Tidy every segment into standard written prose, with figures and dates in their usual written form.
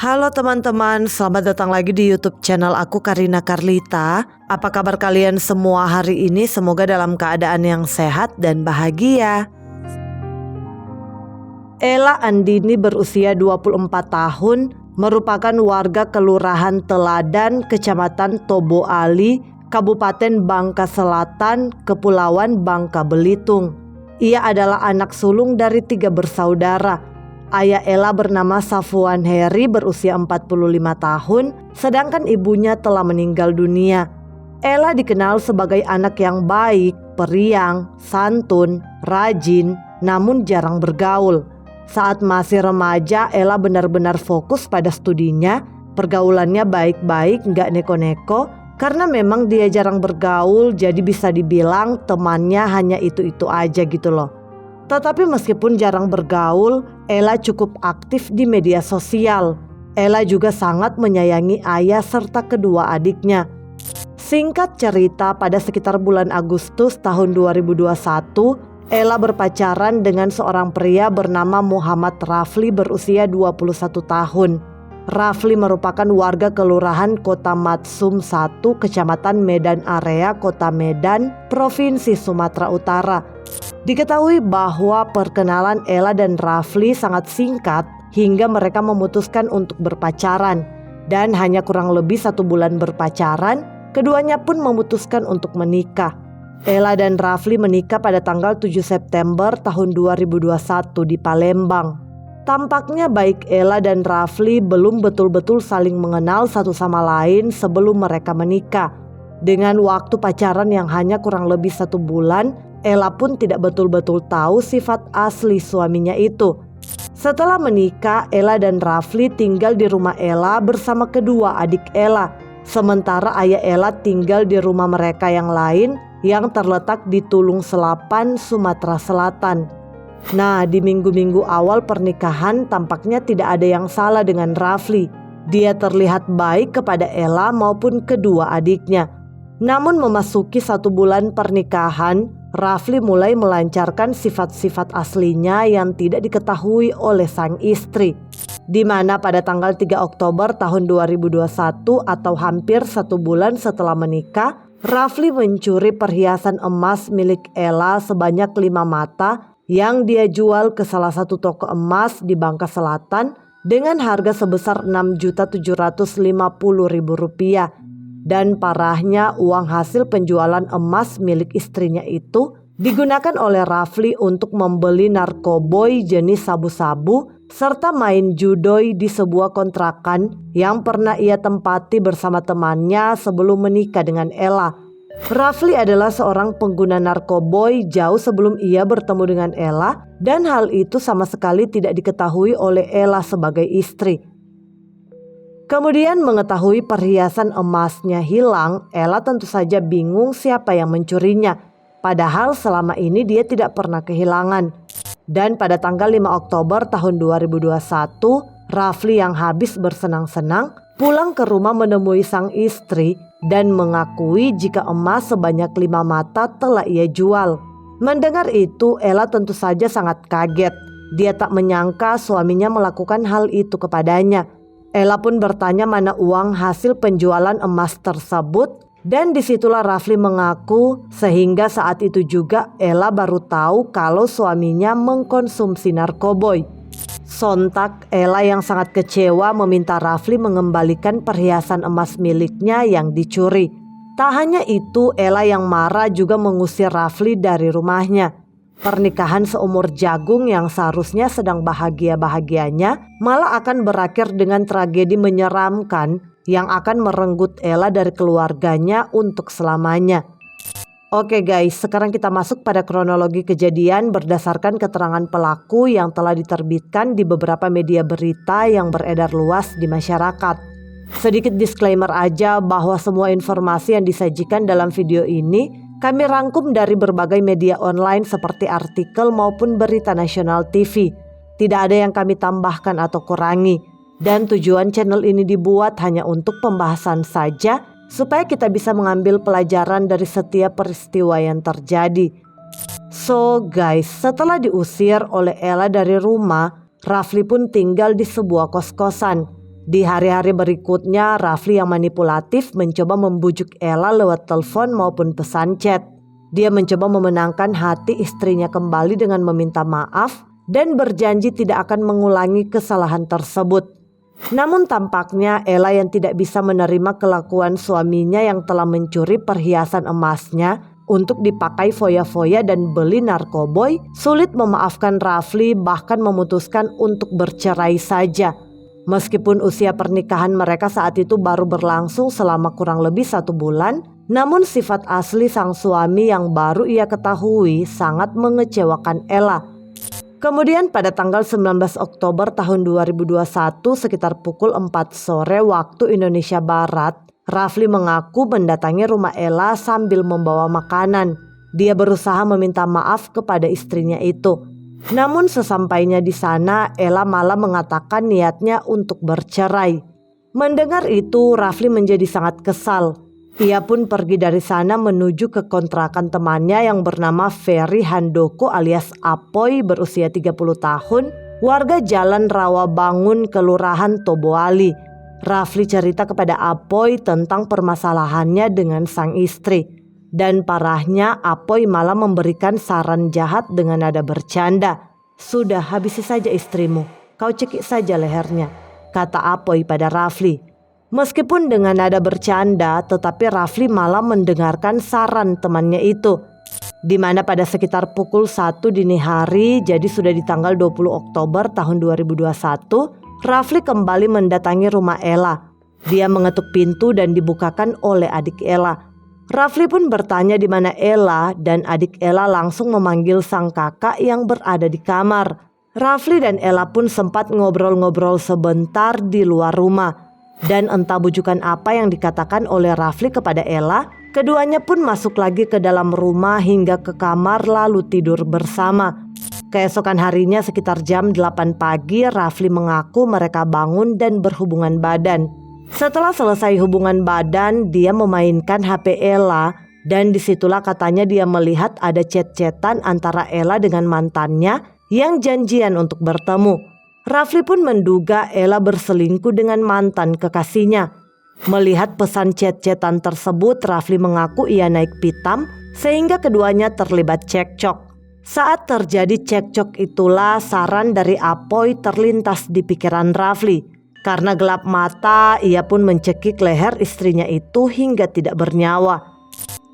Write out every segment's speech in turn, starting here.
Halo teman-teman, selamat datang lagi di YouTube channel aku, Karina Carlita. Apa kabar kalian semua hari ini? Semoga dalam keadaan yang sehat dan bahagia. Ella Andini berusia 24 tahun, merupakan warga Kelurahan Teladan, Kecamatan Tobo Ali, Kabupaten Bangka Selatan, Kepulauan Bangka Belitung. Ia adalah anak sulung dari 3 bersaudara. Ayah Ella bernama Safwan Heri berusia 45 tahun, sedangkan ibunya telah meninggal dunia. Ella dikenal sebagai anak yang baik, periang, santun, rajin, namun jarang bergaul. Saat masih remaja, Ella benar-benar fokus pada studinya, pergaulannya baik-baik, nggak neko-neko, karena memang dia jarang bergaul, jadi bisa dibilang temannya hanya itu-itu aja gitu loh. Tetapi meskipun jarang bergaul, Ella cukup aktif di media sosial. Ella juga sangat menyayangi ayah serta kedua adiknya. Singkat cerita, pada sekitar bulan Agustus tahun 2021, Ella berpacaran dengan seorang pria bernama Muhammad Rafli berusia 21 tahun. Rafli merupakan warga Kelurahan Kota Matsum 1, Kecamatan Medan Area, Kota Medan, Provinsi Sumatera Utara. Diketahui bahwa perkenalan Ella dan Rafli sangat singkat hingga mereka memutuskan untuk berpacaran. Dan hanya kurang lebih 1 bulan berpacaran, keduanya pun memutuskan untuk menikah. Ella dan Rafli menikah pada tanggal 7 September tahun 2021 di Palembang. Tampaknya baik Ella dan Rafli belum betul-betul saling mengenal satu sama lain sebelum mereka menikah. Dengan waktu pacaran yang hanya kurang lebih 1 bulan, Ella pun tidak betul-betul tahu sifat asli suaminya itu. Setelah menikah, Ella dan Rafli tinggal di rumah Ella bersama kedua adik Ella. Sementara ayah Ella tinggal di rumah mereka yang lain yang terletak di Tulung Selapan, Sumatera Selatan. Nah, di minggu-minggu awal pernikahan tampaknya tidak ada yang salah dengan Rafli. Dia terlihat baik kepada Ella maupun kedua adiknya. Namun memasuki 1 bulan pernikahan, Rafli mulai melancarkan sifat-sifat aslinya yang tidak diketahui oleh sang istri. Di mana pada tanggal 3 Oktober tahun 2021 atau hampir 1 bulan setelah menikah, Rafli mencuri perhiasan emas milik Ella sebanyak 5 mata yang dia jual ke salah satu toko emas di Bangka Selatan dengan harga sebesar Rp6.750.000. Dan parahnya, uang hasil penjualan emas milik istrinya itu digunakan oleh Rafli untuk membeli narkoboy jenis sabu-sabu serta main judoy di sebuah kontrakan yang pernah ia tempati bersama temannya sebelum menikah dengan Ella. Rafli adalah seorang pengguna narkoboy jauh sebelum ia bertemu dengan Ella, dan hal itu sama sekali tidak diketahui oleh Ella sebagai istri. Kemudian mengetahui perhiasan emasnya hilang, Ella tentu saja bingung siapa yang mencurinya. Padahal selama ini dia tidak pernah kehilangan. Dan pada tanggal 5 Oktober tahun 2021, Rafli yang habis bersenang-senang pulang ke rumah menemui sang istri dan mengakui jika emas sebanyak 5 mata telah ia jual. Mendengar itu, Ella tentu saja sangat kaget. Dia tak menyangka suaminya melakukan hal itu kepadanya. Ella pun bertanya mana uang hasil penjualan emas tersebut, dan disitulah Rafli mengaku sehingga saat itu juga Ella baru tahu kalau suaminya mengkonsumsi narkoboy. Sontak Ella yang sangat kecewa meminta Rafli mengembalikan perhiasan emas miliknya yang dicuri. Tak hanya itu, Ella yang marah juga mengusir Rafli dari rumahnya. Pernikahan seumur jagung yang seharusnya sedang bahagia-bahagianya malah akan berakhir dengan tragedi menyeramkan yang akan merenggut Ella dari keluarganya untuk selamanya. Oke guys, sekarang kita masuk pada kronologi kejadian berdasarkan keterangan pelaku yang telah diterbitkan di beberapa media berita yang beredar luas di masyarakat. Sedikit disclaimer aja bahwa semua informasi yang disajikan dalam video ini kami rangkum dari berbagai media online seperti artikel maupun berita nasional TV. Tidak ada yang kami tambahkan atau kurangi. Dan tujuan channel ini dibuat hanya untuk pembahasan saja, supaya kita bisa mengambil pelajaran dari setiap peristiwa yang terjadi. So guys, setelah diusir oleh Ella dari rumah, Rafli pun tinggal di sebuah kos-kosan. Di hari-hari berikutnya, Rafli yang manipulatif mencoba membujuk Ella lewat telepon maupun pesan chat. Dia mencoba memenangkan hati istrinya kembali dengan meminta maaf dan berjanji tidak akan mengulangi kesalahan tersebut. Namun tampaknya Ella yang tidak bisa menerima kelakuan suaminya yang telah mencuri perhiasan emasnya untuk dipakai foya-foya dan beli narkoboy, sulit memaafkan Rafli, bahkan memutuskan untuk bercerai saja. Meskipun usia pernikahan mereka saat itu baru berlangsung selama kurang lebih 1 bulan, namun sifat asli sang suami yang baru ia ketahui sangat mengecewakan Ella. Kemudian pada tanggal 19 Oktober tahun 2021 sekitar pukul 4 sore waktu Indonesia Barat, Rafli mengaku mendatangi rumah Ella sambil membawa makanan. Dia berusaha meminta maaf kepada istrinya itu. Namun sesampainya di sana, Ella malah mengatakan niatnya untuk bercerai. Mendengar itu, Rafli menjadi sangat kesal. Ia pun pergi dari sana menuju ke kontrakan temannya yang bernama Ferry Handoko alias Apoy berusia 30 tahun, warga Jalan Rawabangun, Kelurahan Toboali. Rafli cerita kepada Apoy tentang permasalahannya dengan sang istri. Dan parahnya, Apoy malah memberikan saran jahat dengan nada bercanda. "Sudah, habisi saja istrimu, kau cekik saja lehernya," kata Apoy pada Rafli. Meskipun dengan nada bercanda, tetapi Rafli malah mendengarkan saran temannya itu. Di mana pada sekitar pukul 1 dini hari, jadi sudah di tanggal 20 Oktober tahun 2021, Rafli kembali mendatangi rumah Ella. Dia mengetuk pintu dan dibukakan oleh adik Ella. Rafli pun bertanya di mana Ella, dan adik Ella langsung memanggil sang kakak yang berada di kamar. Rafli dan Ella pun sempat ngobrol-ngobrol sebentar di luar rumah. Dan entah bujukan apa yang dikatakan oleh Rafli kepada Ella, keduanya pun masuk lagi ke dalam rumah hingga ke kamar lalu tidur bersama. Keesokan harinya sekitar jam 8 pagi, Rafli mengaku mereka bangun dan berhubungan badan. Setelah selesai hubungan badan, dia memainkan HP Ella dan disitulah katanya dia melihat ada chat-chatan antara Ella dengan mantannya yang janjian untuk bertemu. Rafli pun menduga Ella berselingkuh dengan mantan kekasihnya. Melihat pesan chat-chatan tersebut, Rafli mengaku ia naik pitam sehingga keduanya terlibat cekcok. Saat terjadi cekcok itulah saran dari Apoy terlintas di pikiran Rafli. Karena gelap mata, ia pun mencekik leher istrinya itu hingga tidak bernyawa.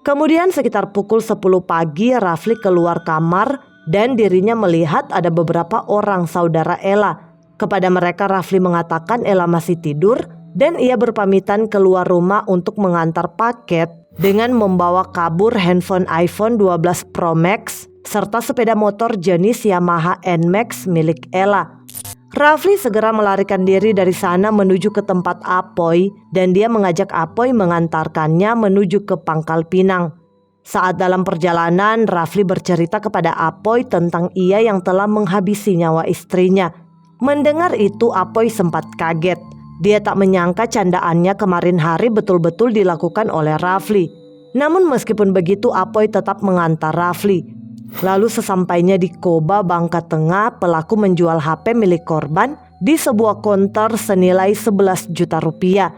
Kemudian sekitar pukul 10 pagi, Rafli keluar kamar dan dirinya melihat ada beberapa orang saudara Ella. Kepada mereka Rafli mengatakan Ella masih tidur dan ia berpamitan keluar rumah untuk mengantar paket dengan membawa kabur handphone iPhone 12 Pro Max serta sepeda motor jenis Yamaha NMAX milik Ella. Rafli segera melarikan diri dari sana menuju ke tempat Apoy dan dia mengajak Apoy mengantarkannya menuju ke Pangkal Pinang. Saat dalam perjalanan, Rafli bercerita kepada Apoy tentang ia yang telah menghabisi nyawa istrinya. Mendengar itu, Apoy sempat kaget. Dia tak menyangka candaannya kemarin hari betul-betul dilakukan oleh Rafli. Namun meskipun begitu, Apoy tetap mengantar Rafli. Lalu sesampainya di Koba, Bangka Tengah, pelaku menjual HP milik korban di sebuah konter senilai 11 juta rupiah.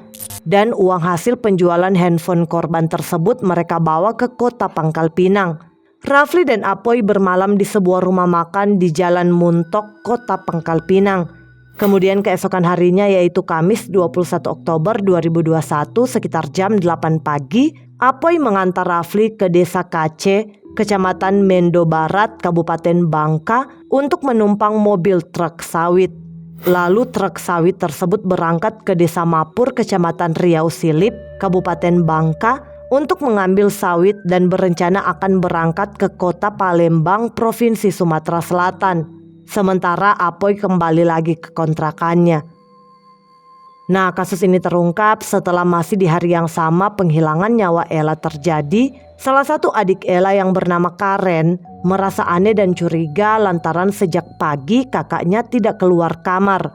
Dan uang hasil penjualan handphone korban tersebut mereka bawa ke kota Pangkal Pinang. Rafli dan Apoy bermalam di sebuah rumah makan di Jalan Muntok, kota Pangkal Pinang. Kemudian keesokan harinya yaitu Kamis 21 Oktober 2021 sekitar jam 8 pagi, Apoy mengantar Rafli ke Desa Kace, Kecamatan Mendo Barat, Kabupaten Bangka untuk menumpang mobil truk sawit. Lalu truk sawit tersebut berangkat ke Desa Mapur, Kecamatan Riau Silip, Kabupaten Bangka untuk mengambil sawit dan berencana akan berangkat ke kota Palembang, Provinsi Sumatera Selatan. Sementara Apoy kembali lagi ke kontrakannya. Nah, kasus ini terungkap setelah masih di hari yang sama penghilangan nyawa Ella terjadi. Salah satu adik Ella yang bernama Karen merasa aneh dan curiga lantaran sejak pagi kakaknya tidak keluar kamar.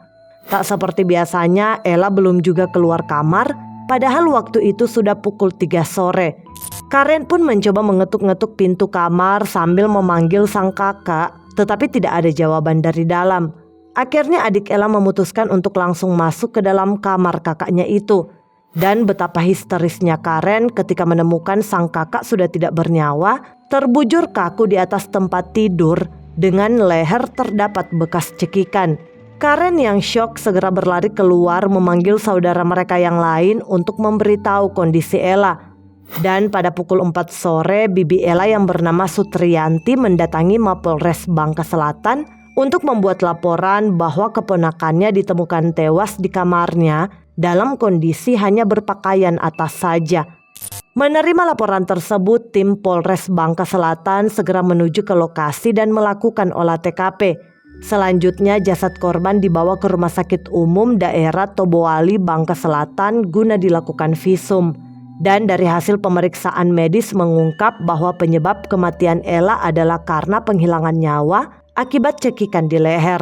Tak seperti biasanya, Ella belum juga keluar kamar, padahal waktu itu sudah pukul 3 sore. Karen pun mencoba mengetuk-ngetuk pintu kamar sambil memanggil sang kakak, tetapi tidak ada jawaban dari dalam. Akhirnya adik Ella memutuskan untuk langsung masuk ke dalam kamar kakaknya itu. Dan betapa histerisnya Karen ketika menemukan sang kakak sudah tidak bernyawa, terbujur kaku di atas tempat tidur dengan leher terdapat bekas cekikan. Karen yang syok segera berlari keluar memanggil saudara mereka yang lain untuk memberitahu kondisi Ella. Dan pada pukul 4 sore, bibi Ella yang bernama Sutriyanti mendatangi Mapolres Bangka Selatan untuk membuat laporan bahwa keponakannya ditemukan tewas di kamarnya dalam kondisi hanya berpakaian atas saja. Menerima laporan tersebut, tim Polres Bangka Selatan segera menuju ke lokasi dan melakukan olah TKP. Selanjutnya jasad korban dibawa ke Rumah Sakit Umum Daerah Toboali, Bangka Selatan guna dilakukan visum. Dan dari hasil pemeriksaan medis mengungkap bahwa penyebab kematian Ella adalah karena penghilangan nyawa akibat cekikan di leher.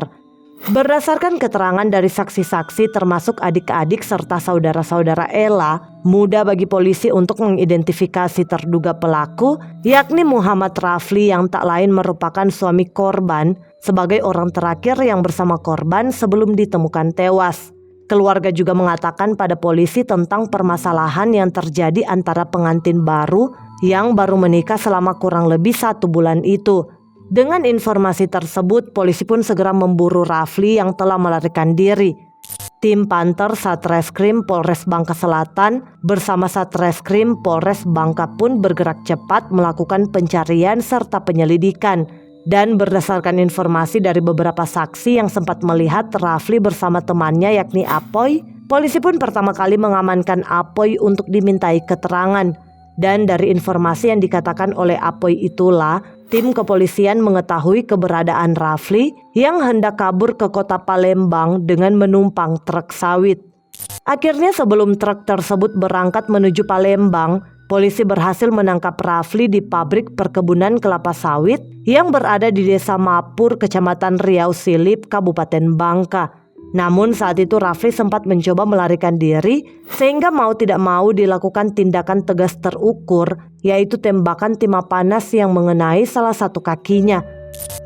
Berdasarkan keterangan dari saksi-saksi termasuk adik-adik serta saudara-saudara Ella, mudah bagi polisi untuk mengidentifikasi terduga pelaku, yakni Muhammad Rafli yang tak lain merupakan suami korban sebagai orang terakhir yang bersama korban sebelum ditemukan tewas. Keluarga juga mengatakan pada polisi tentang permasalahan yang terjadi antara pengantin baru yang baru menikah selama kurang lebih 1 bulan itu. Dengan informasi tersebut, polisi pun segera memburu Rafli yang telah melarikan diri. Tim Panther Satreskrim Polres Bangka Selatan bersama Satreskrim Polres Bangka pun bergerak cepat melakukan pencarian serta penyelidikan. Dan berdasarkan informasi dari beberapa saksi yang sempat melihat Rafli bersama temannya yakni Apoy, polisi pun pertama kali mengamankan Apoy untuk dimintai keterangan. Dan dari informasi yang dikatakan oleh Apoy itulah, tim kepolisian mengetahui keberadaan Rafli yang hendak kabur ke kota Palembang dengan menumpang truk sawit. Akhirnya sebelum truk tersebut berangkat menuju Palembang, polisi berhasil menangkap Rafli di pabrik perkebunan kelapa sawit yang berada di Desa Mapur, Kecamatan Riau Silip, Kabupaten Bangka. Namun saat itu Rafli sempat mencoba melarikan diri sehingga mau tidak mau dilakukan tindakan tegas terukur, yaitu tembakan timah panas yang mengenai salah satu kakinya.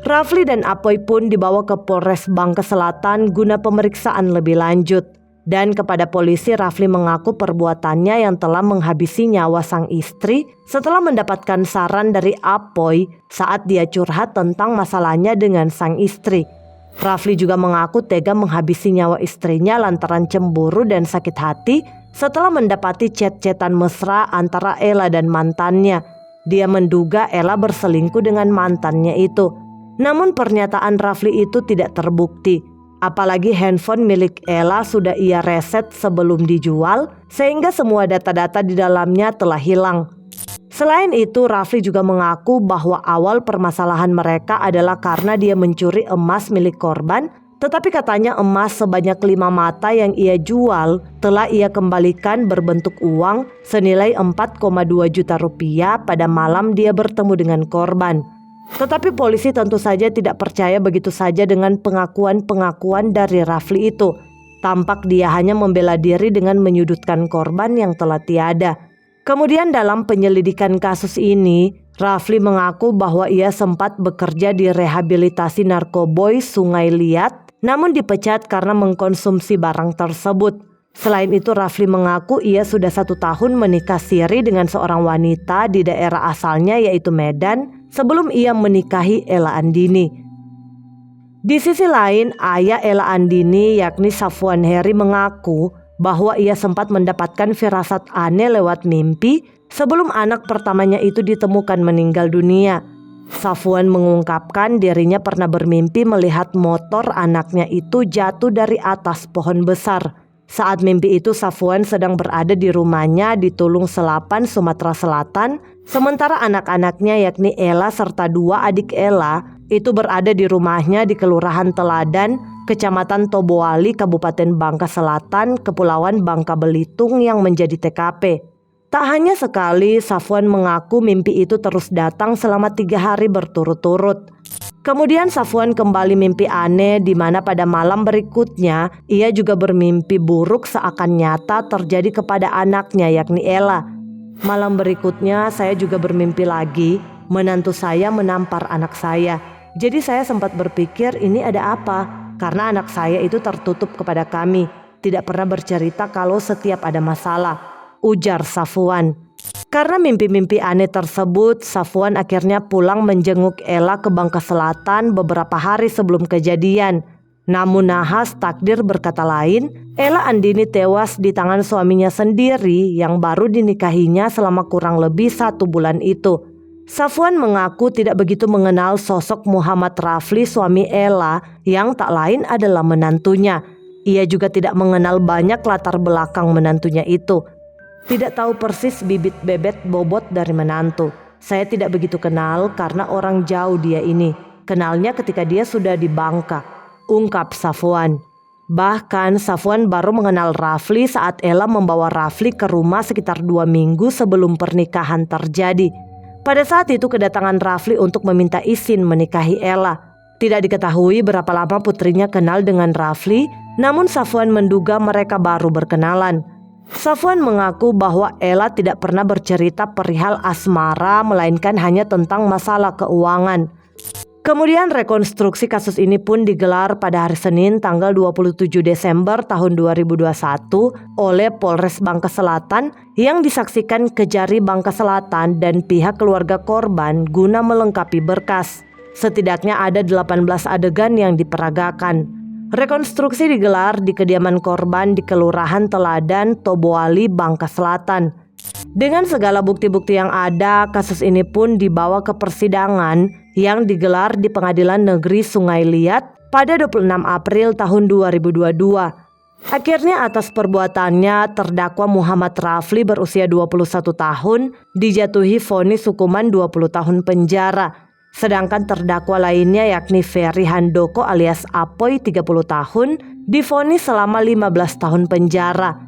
Rafli dan Apoy pun dibawa ke Polres Bangka Selatan guna pemeriksaan lebih lanjut. Dan kepada polisi Rafli mengaku perbuatannya yang telah menghabisi nyawa sang istri setelah mendapatkan saran dari Apoy saat dia curhat tentang masalahnya dengan sang istri. Rafli juga mengaku tega menghabisi nyawa istrinya lantaran cemburu dan sakit hati setelah mendapati chat-chatan mesra antara Ella dan mantannya. Dia menduga Ella berselingkuh dengan mantannya itu. Namun pernyataan Rafli itu tidak terbukti. Apalagi handphone milik Ella sudah ia reset sebelum dijual sehingga semua data-data di dalamnya telah hilang. Selain itu, Rafli juga mengaku bahwa awal permasalahan mereka adalah karena dia mencuri emas milik korban, tetapi katanya emas sebanyak 5 mata yang ia jual telah ia kembalikan berbentuk uang senilai 4,2 juta rupiah pada malam dia bertemu dengan korban. Tetapi polisi tentu saja tidak percaya begitu saja dengan pengakuan-pengakuan dari Rafli itu. Tampak dia hanya membela diri dengan menyudutkan korban yang telah tiada. Kemudian dalam penyelidikan kasus ini, Rafli mengaku bahwa ia sempat bekerja di rehabilitasi narkoboy Sungai Liat, namun dipecat karena mengkonsumsi barang tersebut. Selain itu, Rafli mengaku ia sudah 1 tahun menikah siri dengan seorang wanita di daerah asalnya yaitu Medan sebelum ia menikahi Ella Andini. Di sisi lain, ayah Ella Andini yakni Safwan Heri mengaku bahwa ia sempat mendapatkan firasat aneh lewat mimpi sebelum anak pertamanya itu ditemukan meninggal dunia. Safwan mengungkapkan dirinya pernah bermimpi melihat motor anaknya itu jatuh dari atas pohon besar. Saat mimpi itu Safwan sedang berada di rumahnya di Tulung Selapan, Sumatera Selatan, sementara anak-anaknya yakni Ella serta 2 adik Ella itu berada di rumahnya di Kelurahan Teladan, Kecamatan Toboali, Kabupaten Bangka Selatan, Kepulauan Bangka Belitung yang menjadi TKP. Tak hanya sekali, Safwan mengaku mimpi itu terus datang selama 3 hari berturut-turut. Kemudian Safwan kembali mimpi aneh di mana pada malam berikutnya ia juga bermimpi buruk seakan nyata terjadi kepada anaknya yakni Ella. Malam berikutnya saya juga bermimpi lagi, menantu saya menampar anak saya. Jadi saya sempat berpikir ini ada apa? karena anak saya itu tertutup kepada kami, tidak pernah bercerita kalau setiap ada masalah, ujar Safwan. Karena mimpi-mimpi aneh tersebut, Safwan akhirnya pulang menjenguk Ella ke Bangka Selatan beberapa hari sebelum kejadian. Namun nahas takdir berkata lain, Ella Andini tewas di tangan suaminya sendiri yang baru dinikahinya selama kurang lebih 1 bulan itu. Safwan mengaku tidak begitu mengenal sosok Muhammad Rafli suami Ella yang tak lain adalah menantunya. Ia juga tidak mengenal banyak latar belakang menantunya itu. Tidak tahu persis bibit bebet bobot dari menantu. Saya tidak begitu kenal karena orang jauh dia ini. Kenalnya ketika dia sudah di Bangka, ungkap Safwan. Bahkan Safwan baru mengenal Rafli saat Ella membawa Rafli ke rumah sekitar 2 minggu sebelum pernikahan terjadi. Pada saat itu kedatangan Rafli untuk meminta izin menikahi Ella. Tidak diketahui berapa lama putrinya kenal dengan Rafli, namun Safwan menduga mereka baru berkenalan. Safwan mengaku bahwa Ella tidak pernah bercerita perihal asmara melainkan hanya tentang masalah keuangan. Kemudian rekonstruksi kasus ini pun digelar pada hari Senin tanggal 27 Desember tahun 2021 oleh Polres Bangka Selatan yang disaksikan Kejari Bangka Selatan dan pihak keluarga korban guna melengkapi berkas. Setidaknya ada 18 adegan yang diperagakan. Rekonstruksi digelar di kediaman korban di Kelurahan Teladan, Toboali, Bangka Selatan. Dengan segala bukti-bukti yang ada, kasus ini pun dibawa ke persidangan yang digelar di Pengadilan Negeri Sungai Liat pada 26 April tahun 2022. Akhirnya atas perbuatannya terdakwa Muhammad Rafli berusia 21 tahun dijatuhi vonis hukuman 20 tahun penjara. Sedangkan terdakwa lainnya yakni Ferry Handoko alias Apoy 30 tahun divonis selama 15 tahun penjara.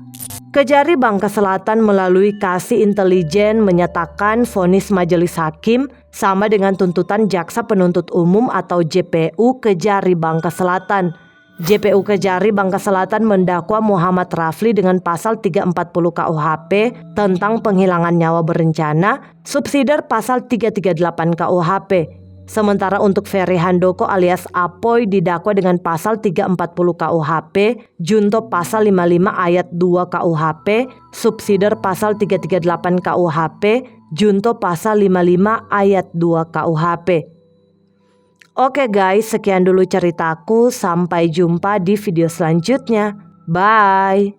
Kejari Bangka Selatan melalui Kasih Intelijen menyatakan vonis majelis hakim sama dengan tuntutan Jaksa Penuntut Umum atau JPU Kejari Bangka Selatan. JPU Kejari Bangka Selatan mendakwa Muhammad Rafli dengan pasal 340 KUHP tentang penghilangan nyawa berencana, subsidiar pasal 338 KUHP. Sementara untuk Ferry Handoko alias Apoy didakwa dengan pasal 340 KUHP, junto pasal 55 ayat 2 KUHP, subsidiar pasal 338 KUHP, junto pasal 55 ayat 2 KUHP. Oke guys, sekian dulu ceritaku. Sampai jumpa di video selanjutnya. Bye.